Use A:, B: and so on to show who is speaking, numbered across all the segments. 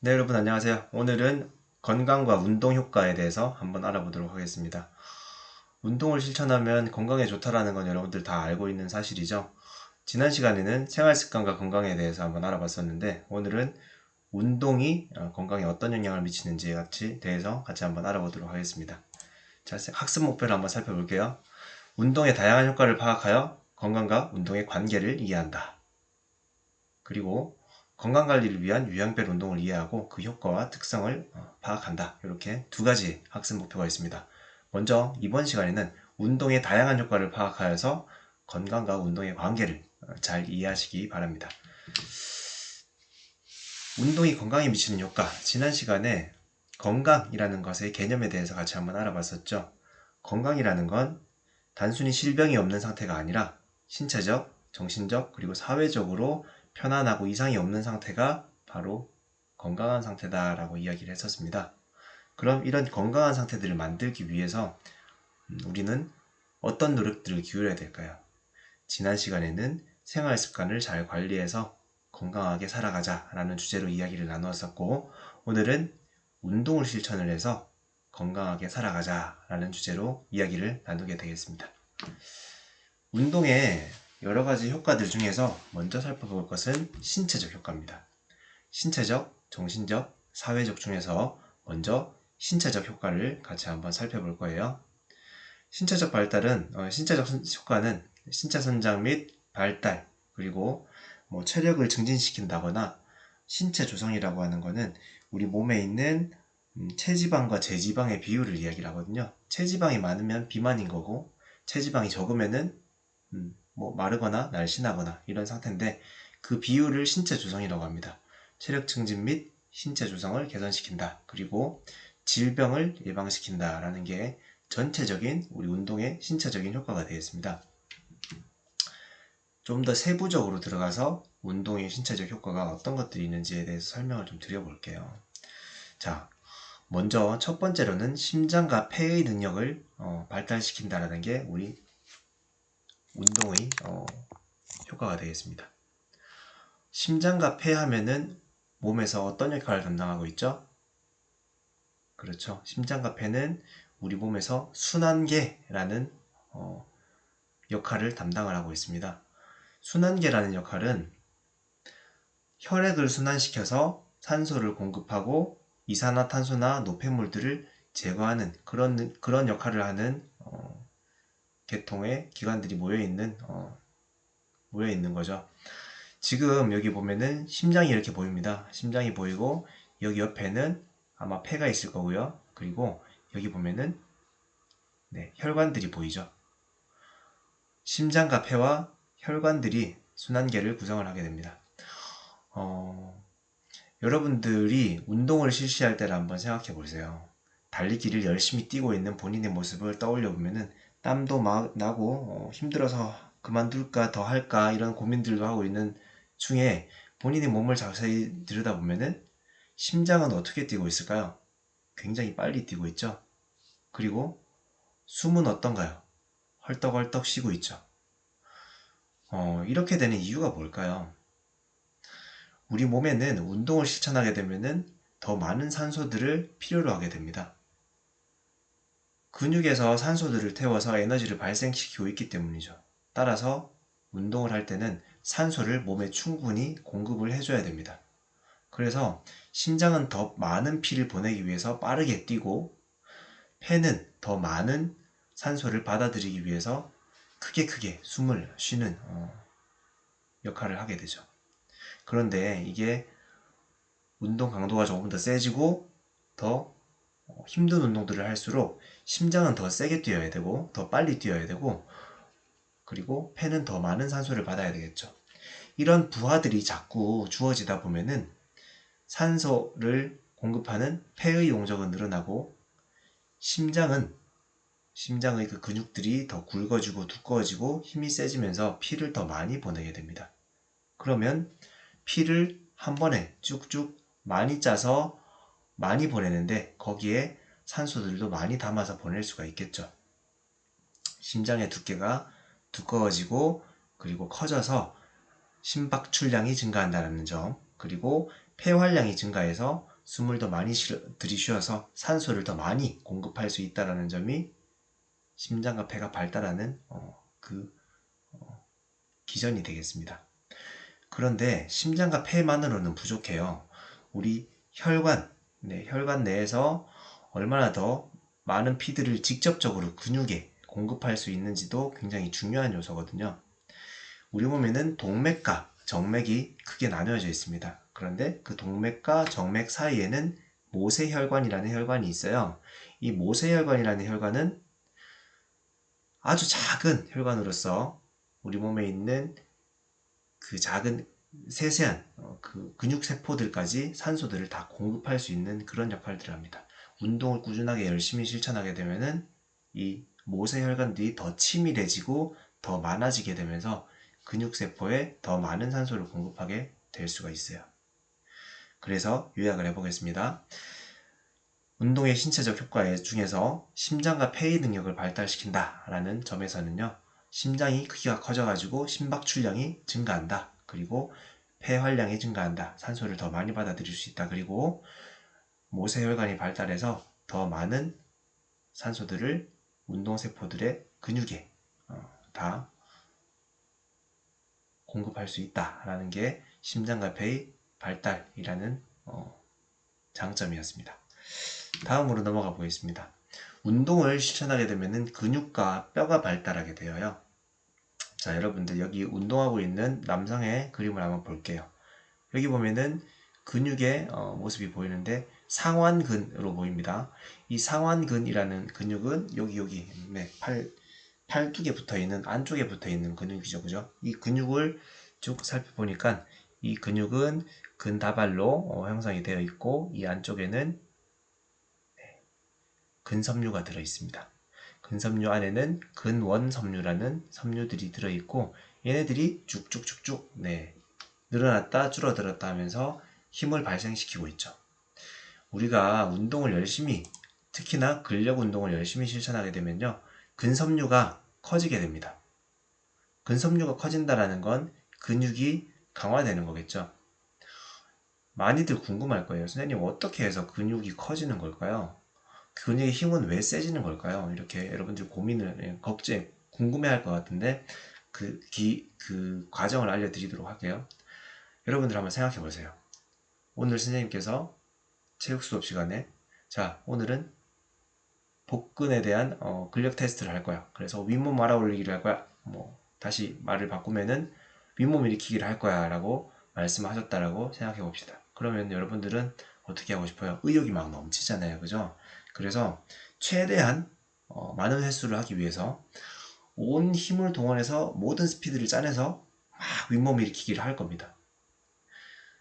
A: 네, 여러분 안녕하세요. 오늘은 건강과 운동 효과에 대해서 한번 알아보도록 하겠습니다. 운동을 실천하면 건강에 좋다라는 건 여러분들 다 알고 있는 사실이죠. 지난 시간에는 생활 습관과 건강에 대해서 한번 알아봤었는데 오늘은 운동이 건강에 어떤 영향을 미치는지에 대해서 같이 한번 알아보도록 하겠습니다. 자, 학습 목표를 한번 살펴볼게요. 운동의 다양한 효과를 파악하여 건강과 운동의 관계를 이해한다. 그리고 건강관리를 위한 유형별 운동을 이해하고 그 효과와 특성을 파악한다. 이렇게 두 가지 학습 목표가 있습니다. 먼저 이번 시간에는 운동의 다양한 효과를 파악하여서 건강과 운동의 관계를 잘 이해하시기 바랍니다. 운동이 건강에 미치는 효과. 지난 시간에 건강이라는 것의 개념에 대해서 같이 한번 알아봤었죠. 건강이라는 건 단순히 질병이 없는 상태가 아니라 신체적, 정신적, 그리고 사회적으로 편안하고 이상이 없는 상태가 바로 건강한 상태다라고 이야기를 했었습니다. 그럼 이런 건강한 상태들을 만들기 위해서 우리는 어떤 노력들을 기울여야 될까요? 지난 시간에는 생활 습관을 잘 관리해서 건강하게 살아가자라는 주제로 이야기를 나누었었고, 오늘은 운동을 실천을 해서 건강하게 살아가자라는 주제로 이야기를 나누게 되겠습니다. 운동의 여러 가지 효과들 중에서 먼저 살펴볼 것은 신체적 효과입니다. 신체적, 정신적, 사회적 중에서 먼저 신체적 효과를 같이 한번 살펴볼 거예요. 신체적 효과는 신체 선장 및 발달, 그리고 체력을 증진시킨다거나 신체 조성이라고 하는 것은 우리 몸에 있는 체지방과 제지방의 비율을 이야기를 하거든요. 체지방이 많으면 비만인 거고, 체지방이 적으면은 마르거나 날씬하거나 이런 상태인데, 그 비율을 신체 조성이라고 합니다. 체력 증진 및 신체 조성을 개선시킨다. 그리고 질병을 예방시킨다라는 게 전체적인 우리 운동의 신체적인 효과가 되겠습니다. 좀 더 세부적으로 들어가서 운동의 신체적 효과가 어떤 것들이 있는지에 대해서 설명을 좀 드려볼게요. 자, 먼저 첫 번째로는 심장과 폐의 능력을 발달시킨다라는 게 우리 운동의 효과가 되겠습니다. 심장과 폐 하면은 몸에서 어떤 역할을 담당하고 있죠? 그렇죠. 심장과 폐는 우리 몸에서 순환계라는 역할을 담당을 하고 있습니다. 순환계라는 역할은 혈액을 순환시켜서 산소를 공급하고 이산화탄소나 노폐물들을 제거하는 그런 역할을 하는 계통의 기관들이 모여 있는 거죠. 지금 여기 보면은 심장이 이렇게 보입니다. 심장이 보이고 여기 옆에는 아마 폐가 있을 거고요. 그리고 여기 보면은 혈관들이 보이죠. 심장과 폐와 혈관들이 순환계를 구성을 하게 됩니다. 여러분들이 운동을 실시할 때를 한번 생각해 보세요. 달리기를 열심히 뛰고 있는 본인의 모습을 떠올려 보면은 땀도 막 나고 힘들어서 그만둘까 더 할까 이런 고민들도 하고 있는 중에 본인의 몸을 자세히 들여다보면은 심장은 어떻게 뛰고 있을까요? 굉장히 빨리 뛰고 있죠. 그리고 숨은 어떤가요? 헐떡헐떡 쉬고 있죠. 이렇게 되는 이유가 뭘까요? 우리 몸에는 운동을 실천하게 되면은 더 많은 산소들을 필요로 하게 됩니다. 근육에서 산소들을 태워서 에너지를 발생시키고 있기 때문이죠. 따라서 운동을 할 때는 산소를 몸에 충분히 공급을 해줘야 됩니다. 그래서 심장은 더 많은 피를 보내기 위해서 빠르게 뛰고, 폐는 더 많은 산소를 받아들이기 위해서 크게 숨을 쉬는 역할을 하게 되죠. 그런데 이게 운동 강도가 조금 더 세지고 더 힘든 운동들을 할수록 심장은 더 세게 뛰어야 되고 더 빨리 뛰어야 되고, 그리고 폐는 더 많은 산소를 받아야 되겠죠. 이런 부하들이 자꾸 주어지다 보면은 산소를 공급하는 폐의 용적은 늘어나고 심장의 그 근육들이 더 굵어지고 두꺼워지고 힘이 세지면서 피를 더 많이 보내게 됩니다. 그러면 피를 한 번에 쭉쭉 많이 짜서 많이 보내는데 거기에 산소들도 많이 담아서 보낼 수가 있겠죠. 심장의 두께가 두꺼워지고 그리고 커져서 심박출량이 증가한다는 점, 그리고 폐활량이 증가해서 숨을 더 많이 들이쉬어서 산소를 더 많이 공급할 수 있다는 점이 심장과 폐가 발달하는 그 기전이 되겠습니다. 그런데 심장과 폐만으로는 부족해요. 우리 혈관, 혈관 내에서 얼마나 더 많은 피들을 직접적으로 근육에 공급할 수 있는지도 굉장히 중요한 요소거든요. 우리 몸에는 동맥과 정맥이 크게 나누어져 있습니다. 그런데 그 동맥과 정맥 사이에는 모세혈관이라는 혈관이 있어요. 이 모세혈관이라는 혈관은 아주 작은 혈관으로서 우리 몸에 있는 그 작은 세세한 그 근육세포들까지 산소들을 다 공급할 수 있는 그런 역할들을 합니다. 운동을 꾸준하게 열심히 실천하게 되면은 이 모세혈관들이 더 치밀해지고 더 많아지게 되면서 근육세포에 더 많은 산소를 공급하게 될 수가 있어요. 그래서 요약을 해보겠습니다. 운동의 신체적 효과 중에서 심장과 폐의 능력을 발달시킨다라는 점에서는요. 심장이 크기가 커져가지고 심박출량이 증가한다. 그리고 폐활량이 증가한다. 산소를 더 많이 받아들일 수 있다. 그리고 모세혈관이 발달해서 더 많은 산소들을 운동세포들의 근육에 다 공급할 수 있다라는 게 심장과 폐의 발달이라는 장점이었습니다. 다음으로 넘어가 보겠습니다. 운동을 실천하게 되면 근육과 뼈가 발달하게 되어요. 자, 여러분들 여기 운동하고 있는 남성의 그림을 한번 볼게요. 여기 보면은 근육의 모습이 보이는데 상완근으로 보입니다. 이 상완근이라는 근육은 여기 팔뚝에 붙어있는 안쪽에 붙어있는 근육이죠. 그죠? 이 근육을 쭉 살펴보니까 이 근육은 근다발로 형성이 되어 있고 이 안쪽에는 근섬유가 들어있습니다. 근섬유 안에는 근원섬유라는 섬유들이 들어있고 얘네들이 쭉쭉쭉쭉 늘어났다 줄어들었다 하면서 힘을 발생시키고 있죠. 우리가 운동을 열심히 특히나 근력 운동을 열심히 실천하게 되면요. 근섬유가 커지게 됩니다. 근섬유가 커진다는 건 근육이 강화되는 거겠죠. 많이들 궁금할 거예요. 선생님 어떻게 해서 근육이 커지는 걸까요? 근육의 힘은 왜 세지는 걸까요? 이렇게 여러분들 궁금해할 것 같은데 그 과정을 알려드리도록 할게요. 여러분들 한번 생각해 보세요. 오늘 선생님께서 체육 수업 시간에 자 오늘은 복근에 대한 근력 테스트를 할 거야. 그래서 윗몸 알아 올리기를 할 거야. 다시 말을 바꾸면은 윗몸 일으키기를 할 거야 라고 말씀하셨다라고 생각해 봅시다. 그러면 여러분들은 어떻게 하고 싶어요? 의욕이 막 넘치잖아요. 그죠? 그래서 최대한 많은 횟수를 하기 위해서 온 힘을 동원해서 모든 스피드를 짜내서 막 윗몸 일으키기를 할 겁니다.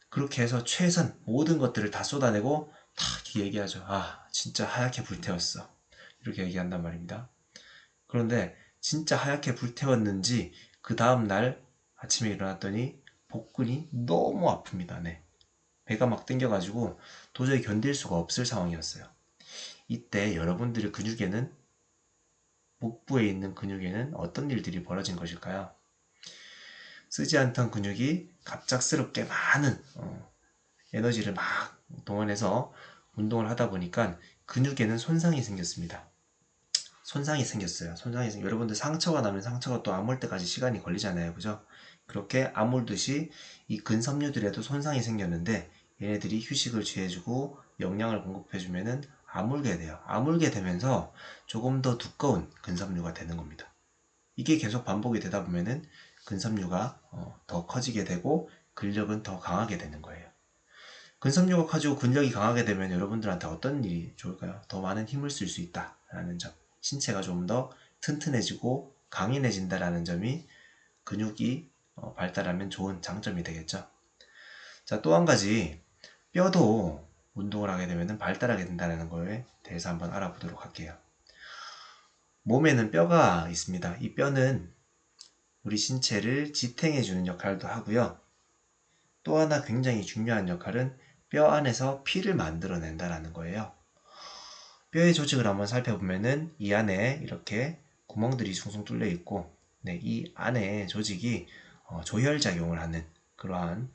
A: 그렇게 해서 최선 모든 것들을 다 쏟아내고 다 이렇게 얘기하죠. 아 진짜 하얗게 불태웠어. 이렇게 얘기한단 말입니다. 그런데 진짜 하얗게 불태웠는지 그 다음날 아침에 일어났더니 복근이 너무 아픕니다. 배가 막 땡겨가지고 도저히 견딜 수가 없을 상황이었어요. 이때 여러분들의 근육에는 복부에 있는 근육에는 어떤 일들이 벌어진 것일까요? 쓰지 않던 근육이 갑작스럽게 많은 에너지를 막 동원해서 운동을 하다 보니까 근육에는 손상이 생겼습니다. 여러분들 상처가 나면 상처가 또 아물 때까지 시간이 걸리잖아요. 그죠? 그렇게 아물듯이 이 근섬유들에도 손상이 생겼는데 얘네들이 휴식을 취해주고 영양을 공급해주면은 아물게 돼요. 아물게 되면서 조금 더 두꺼운 근섬유가 되는 겁니다. 이게 계속 반복이 되다 보면은 근섬유가 더 커지게 되고 근력은 더 강하게 되는 거예요. 근섬유가 커지고 근력이 강하게 되면 여러분들한테 어떤 일이 좋을까요? 더 많은 힘을 쓸 수 있다라는 점. 신체가 좀 더 튼튼해지고 강인해진다라는 점이 근육이 발달하면 좋은 장점이 되겠죠. 자, 또 한 가지 뼈도 운동을 하게 되면 발달하게 된다는 거에 대해서 한번 알아보도록 할게요. 몸에는 뼈가 있습니다. 이 뼈는 우리 신체를 지탱해주는 역할도 하고요. 또 하나 굉장히 중요한 역할은 뼈 안에서 피를 만들어낸다는 거예요. 뼈의 조직을 한번 살펴보면은 이 안에 이렇게 구멍들이 숭숭 뚫려 있고, 이 안에 조직이 조혈작용을 하는 그러한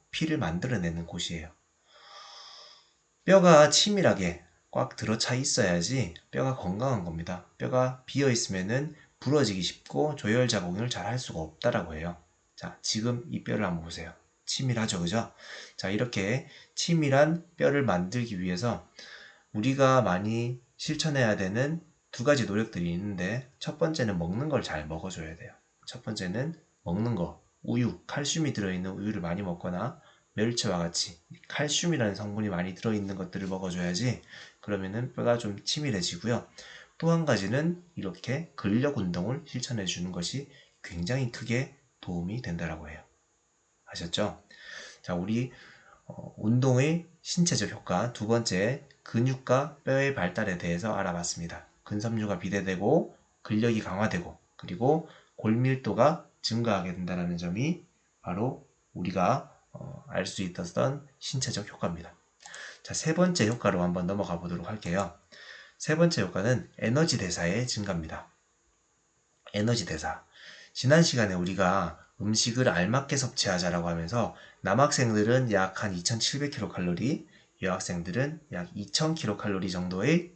A: 피를 만들어내는 곳이에요. 뼈가 치밀하게 꽉 들어차 있어야지 뼈가 건강한 겁니다. 뼈가 비어 있으면은 부러지기 쉽고 조혈 작용을 잘 할 수가 없다라고 해요. 자, 지금 이 뼈를 한번 보세요. 치밀하죠, 그죠? 자, 이렇게 치밀한 뼈를 만들기 위해서 우리가 많이 실천해야 되는 두 가지 노력들이 있는데, 첫 번째는 먹는 걸 잘 먹어줘야 돼요. 첫 번째는 먹는 거, 우유, 칼슘이 들어있는 우유를 많이 먹거나 멸치와 같이 칼슘이라는 성분이 많이 들어있는 것들을 먹어줘야지, 그러면은 뼈가 좀 치밀해지고요. 또 한 가지는 이렇게 근력 운동을 실천해 주는 것이 굉장히 크게 도움이 된다라고 해요. 아셨죠? 자, 우리 운동의 신체적 효과 두 번째, 근육과 뼈의 발달에 대해서 알아봤습니다. 근섬유가 비대되고 근력이 강화되고 그리고 골밀도가 증가하게 된다는 점이 바로 우리가 알 수 있었던 신체적 효과입니다. 자, 세 번째 효과로 한번 넘어가 보도록 할게요. 세 번째 효과는 에너지 대사의 증가입니다. 에너지 대사. 지난 시간에 우리가 음식을 알맞게 섭취하자라고 하면서 남학생들은 약 한 2700kcal, 여학생들은 약 2000kcal 정도의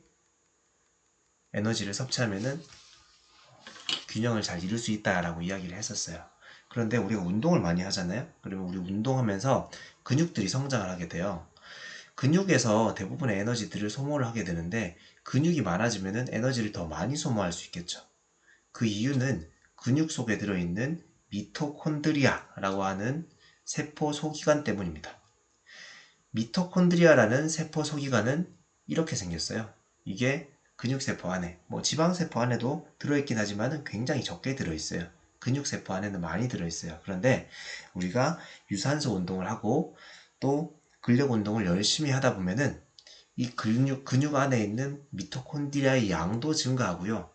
A: 에너지를 섭취하면은 균형을 잘 이룰 수 있다라고 이야기를 했었어요. 그런데 우리가 운동을 많이 하잖아요. 그러면 우리 운동하면서 근육들이 성장을 하게 돼요. 근육에서 대부분의 에너지들을 소모를 하게 되는데, 근육이 많아지면은 에너지를 더 많이 소모할 수 있겠죠. 그 이유는 근육 속에 들어있는 미토콘드리아라고 하는 세포 소기관 때문입니다. 미토콘드리아라는 세포 소기관은 이렇게 생겼어요. 이게 근육세포 안에, 지방세포 안에도 들어있긴 하지만 굉장히 적게 들어있어요. 근육세포 안에는 많이 들어있어요. 그런데 우리가 유산소 운동을 하고 또 근력 운동을 열심히 하다 보면은 이 근육 안에 있는 미토콘드리아의 양도 증가하고요.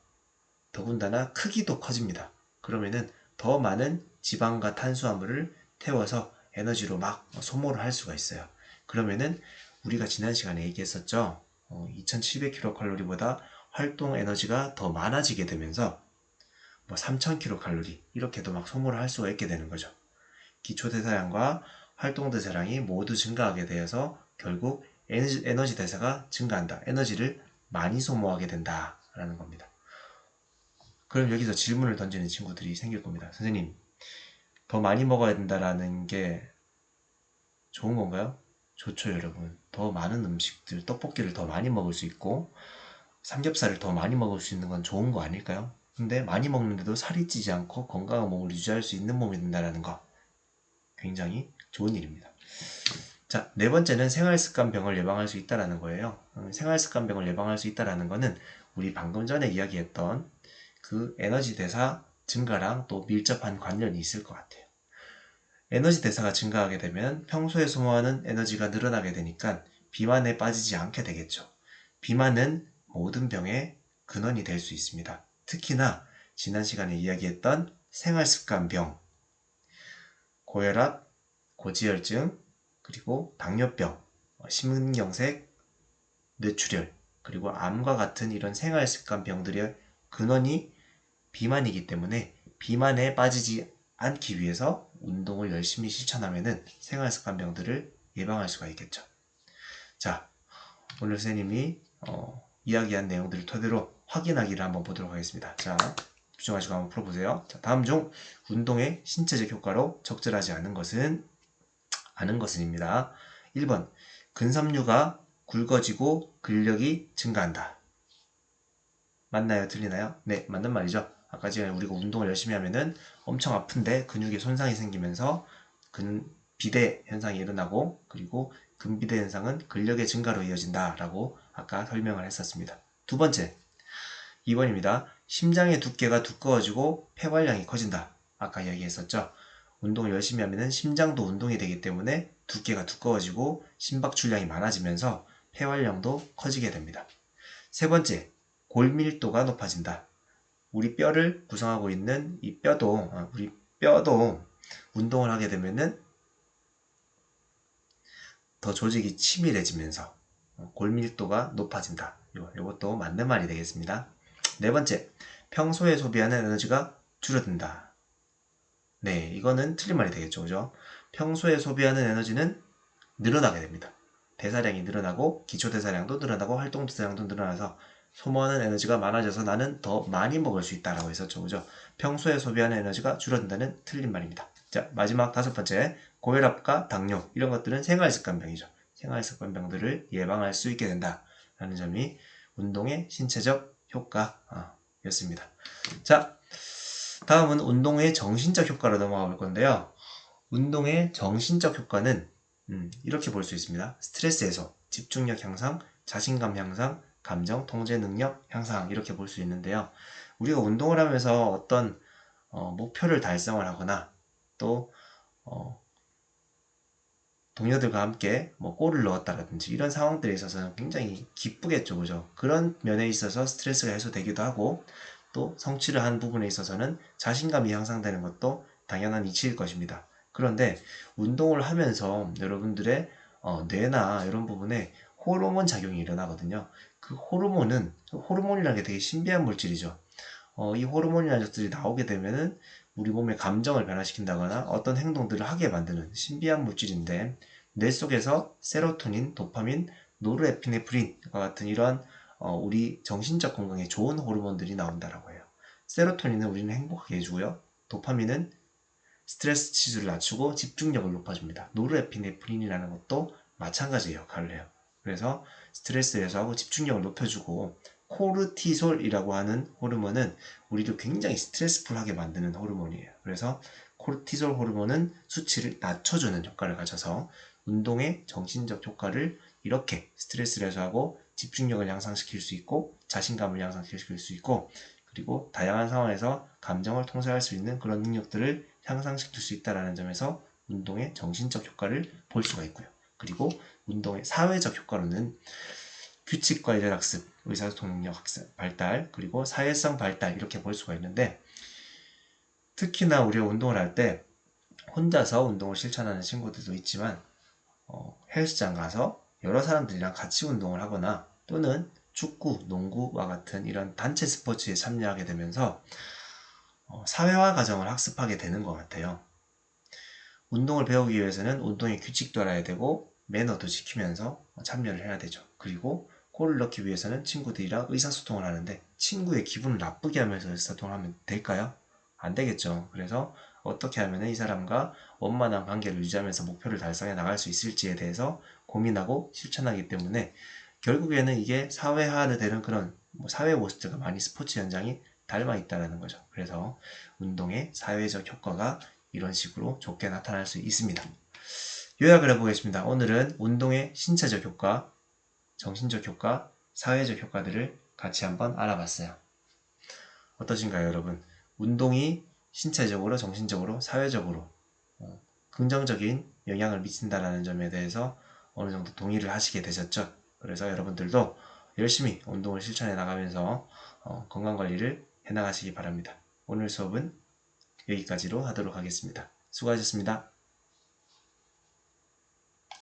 A: 더군다나 크기도 커집니다. 그러면은 더 많은 지방과 탄수화물을 태워서 에너지로 막 소모를 할 수가 있어요. 그러면은 우리가 지난 시간에 얘기했었죠. 2700kcal보다 활동 에너지가 더 많아지게 되면서 3000kcal 이렇게도 막 소모를 할 수가 있게 되는 거죠. 기초대사량과 활동대사량이 모두 증가하게 되어서 결국 에너지 대사가 증가한다. 에너지를 많이 소모하게 된다라는 겁니다. 그럼 여기서 질문을 던지는 친구들이 생길 겁니다. 선생님, 더 많이 먹어야 된다라는 게 좋은 건가요? 좋죠, 여러분. 더 많은 음식들, 떡볶이를 더 많이 먹을 수 있고 삼겹살을 더 많이 먹을 수 있는 건 좋은 거 아닐까요? 근데 많이 먹는데도 살이 찌지 않고 건강한 몸을 유지할 수 있는 몸이 된다는 거, 굉장히 좋은 일입니다. 자, 네 번째는 생활습관병을 예방할 수 있다는 거예요. 생활습관병을 예방할 수 있다는 거는 우리 방금 전에 이야기했던 그 에너지 대사 증가랑 또 밀접한 관련이 있을 것 같아요. 에너지 대사가 증가하게 되면 평소에 소모하는 에너지가 늘어나게 되니까 비만에 빠지지 않게 되겠죠. 비만은 모든 병의 근원이 될 수 있습니다. 특히나 지난 시간에 이야기했던 생활습관병, 고혈압, 고지혈증, 그리고 당뇨병, 심근경색, 뇌출혈, 그리고 암과 같은 이런 생활습관병들의 근원이 비만이기 때문에 비만에 빠지지 않기 위해서 운동을 열심히 실천하면 생활습관병들을 예방할 수가 있겠죠. 자, 오늘 선생님이 이야기한 내용들을 토대로 확인하기를 한번 보도록 하겠습니다. 자, 집중하시고 한번 풀어보세요. 자, 다음 중 운동의 신체적 효과로 적절하지 않은 것은입니다. 1번, 근섬유가 굵어지고 근력이 증가한다. 맞나요? 틀리나요? 네, 맞는 말이죠. 아까 전에 우리가 운동을 열심히 하면은 엄청 아픈데 근육에 손상이 생기면서 비대 현상이 일어나고, 그리고 근비대 현상은 근력의 증가로 이어진다라고 아까 설명을 했었습니다. 두 번째, 2번입니다. 심장의 두께가 두꺼워지고 폐활량이 커진다. 아까 이야기했었죠. 운동을 열심히 하면은 심장도 운동이 되기 때문에 두께가 두꺼워지고 심박출량이 많아지면서 폐활량도 커지게 됩니다. 세 번째, 골밀도가 높아진다. 우리 뼈를 구성하고 있는 이 우리 뼈도 운동을 하게 되면은 더 조직이 치밀해지면서 골밀도가 높아진다. 이것도 맞는 말이 되겠습니다. 네 번째, 평소에 소비하는 에너지가 줄어든다. 네, 이거는 틀린 말이 되겠죠, 그죠? 평소에 소비하는 에너지는 늘어나게 됩니다. 대사량이 늘어나고 기초 대사량도 늘어나고 활동 대사량도 늘어나서 소모하는 에너지가 많아져서 나는 더 많이 먹을 수 있다라고 했었죠. 그죠? 평소에 소비하는 에너지가 줄어든다는 틀린 말입니다. 자, 마지막 5번째. 고혈압과 당뇨 이런 것들은 생활습관병이죠. 생활습관병들을 예방할 수 있게 된다라는 점이 운동의 신체적 효과였습니다. 자, 다음은 운동의 정신적 효과로 넘어가 볼 건데요. 운동의 정신적 효과는 이렇게 볼 수 있습니다. 스트레스 해소, 집중력 향상, 자신감 향상, 감정 통제 능력 향상 이렇게 볼 수 있는데요. 우리가 운동을 하면서 어떤 목표를 달성을 하거나 또 동료들과 함께 뭐 골을 넣었다라든지 이런 상황들에 있어서는 굉장히 기쁘겠죠, 그죠? 그런 면에 있어서 스트레스가 해소되기도 하고 또 성취를 한 부분에 있어서는 자신감이 향상되는 것도 당연한 이치일 것입니다. 그런데 운동을 하면서 여러분들의 뇌나 이런 부분에 호르몬 작용이 일어나거든요. 그 호르몬이라는 게 되게 신비한 물질이죠. 이 호르몬이라는 것들이 나오게 되면은 우리 몸의 감정을 변화시킨다거나 어떤 행동들을 하게 만드는 신비한 물질인데 뇌 속에서 세로토닌, 도파민, 노르에피네프린과 같은 이러한 우리 정신적 건강에 좋은 호르몬들이 나온다라고 해요. 세로토닌은 우리는 행복하게 해주고요. 도파민은 스트레스 치수를 낮추고 집중력을 높아줍니다. 노르에피네프린이라는 것도 마찬가지 역할을 해요. 그래서 스트레스 해소하고 집중력을 높여주고 코르티솔이라고 하는 호르몬은 우리를 굉장히 스트레스풀하게 만드는 호르몬이에요. 그래서 코르티솔 호르몬은 수치를 낮춰주는 효과를 가져서 운동의 정신적 효과를 이렇게 스트레스를 해소하고 집중력을 향상시킬 수 있고 자신감을 향상시킬 수 있고 그리고 다양한 상황에서 감정을 통제할 수 있는 그런 능력들을 향상시킬 수 있다는 점에서 운동의 정신적 효과를 볼 수가 있고요. 그리고 운동의 사회적 효과로는 규칙 관련 학습, 의사소통 능력 발달, 그리고 사회성 발달 이렇게 볼 수가 있는데 특히나 우리가 운동을 할 때 혼자서 운동을 실천하는 친구들도 있지만 헬스장 가서 여러 사람들이랑 같이 운동을 하거나 또는 축구, 농구와 같은 이런 단체 스포츠에 참여하게 되면서 사회화 과정을 학습하게 되는 것 같아요. 운동을 배우기 위해서는 운동의 규칙도 알아야 되고 매너도 지키면서 참여를 해야 되죠. 그리고 골을 넣기 위해서는 친구들이랑 의사소통을 하는데 친구의 기분을 나쁘게 하면서 의사소통을 하면 될까요? 안 되겠죠. 그래서 어떻게 하면 이 사람과 원만한 관계를 유지하면서 목표를 달성해 나갈 수 있을지에 대해서 고민하고 실천하기 때문에 결국에는 이게 사회화가 되는 그런 사회 모습들과 많이 스포츠 현장이 닮아 있다는 거죠. 그래서 운동의 사회적 효과가 이런 식으로 좋게 나타날 수 있습니다. 요약을 해보겠습니다. 오늘은 운동의 신체적 효과, 정신적 효과, 사회적 효과들을 같이 한번 알아봤어요. 어떠신가요, 여러분? 운동이 신체적으로, 정신적으로, 사회적으로 긍정적인 영향을 미친다는 점에 대해서 어느 정도 동의를 하시게 되셨죠? 그래서 여러분들도 열심히 운동을 실천해 나가면서 건강관리를 해나가시기 바랍니다. 오늘 수업은 여기까지로 하도록 하겠습니다. 수고하셨습니다.